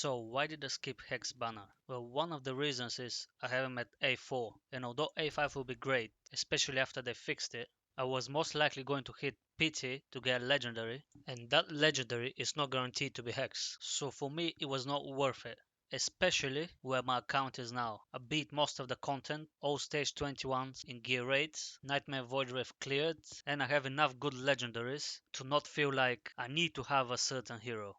So why did I skip Hex Banner? Well, one of the reasons is I haven't met A4, and although A5 will be great, especially after they fixed it, I was most likely going to hit PT to get a legendary, and that legendary is not guaranteed to be Hex. So for me, it was not worth it. Especially where my account is now. I beat most of the content, all stage 21s in gear raids, Nightmare Void Rift cleared, and I have enough good legendaries to not feel like I need to have a certain hero.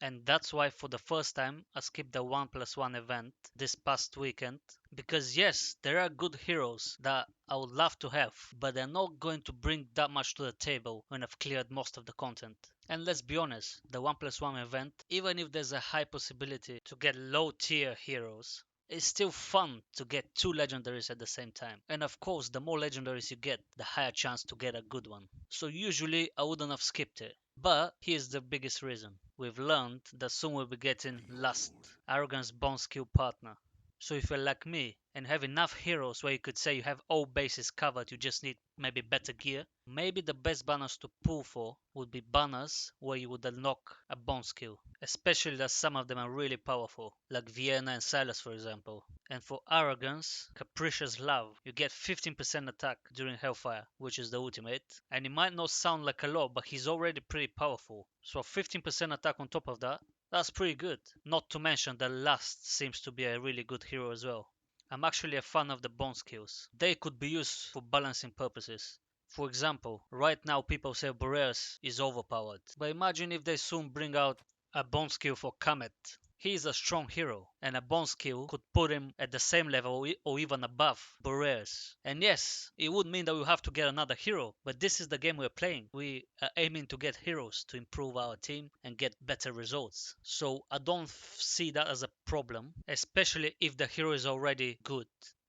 And that's why for the first time I skipped the 1+1 event this past weekend. Because yes, there are good heroes that I would love to have, but they're not going to bring that much to the table when I've cleared most of the content. And let's be honest, the 1+1 event, even if there's a high possibility to get low tier heroes, it's still fun to get two legendaries at the same time. And of course, the more legendaries you get, the higher chance to get a good one. So usually I wouldn't have skipped it. But here's the biggest reason. We've learned that soon we'll be getting Lust, Arrogance Bone Skill Partner. So if you're like me and have enough heroes where you could say you have all bases covered, you just need maybe better gear, maybe the best banners to pull for would be banners where you would unlock a bone skill, especially that some of them are really powerful, like Vienna and Silas for example. And for Arrogance, Capricious Love, you get 15% attack during Hellfire, which is the ultimate. And it might not sound like a lot, but he's already pretty powerful. So 15% attack on top of that, that's pretty good. Not to mention that Last seems to be a really good hero as well. I'm actually a fan of the bone skills. They could be used for balancing purposes. For example, right now people say Boreas is overpowered. But imagine if they soon bring out a bone skill for Kamet. He is a strong hero, and a bone skill could put him at the same level or even above Boreas. And yes, it would mean that we'll have to get another hero, but this is the game we're playing. We are aiming to get heroes to improve our team and get better results. So I don't see that as a problem, especially if the hero is already good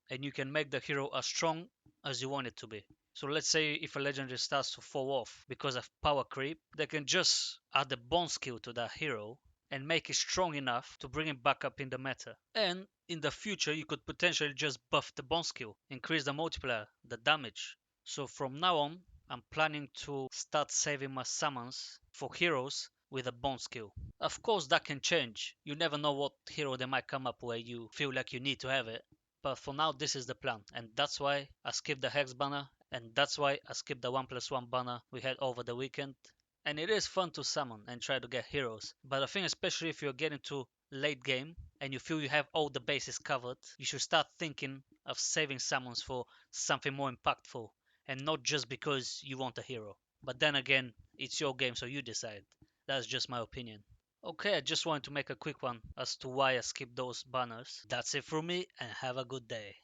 and you can make the hero as strong as you want it to be. So let's say if a legendary starts to fall off because of power creep, they can just add the bone skill to that hero and make it strong enough to bring it back up in the meta. And in the future, you could potentially just buff the bone skill, increase the multiplier, the damage. So from now on, I'm planning to start saving my summons for heroes with a bone skill. Of course, that can change. You never know what hero they might come up where you feel like you need to have it. But for now, this is the plan. And that's why I skipped the Hex banner. And that's why I skipped the 1+1 banner we had over the weekend. And it is fun to summon and try to get heroes. But I think especially if you're getting to late game and you feel you have all the bases covered, you should start thinking of saving summons for something more impactful and not just because you want a hero. But then again, it's your game, so you decide. That's just my opinion. Okay, I just wanted to make a quick one as to why I skipped those banners. That's it from me and have a good day.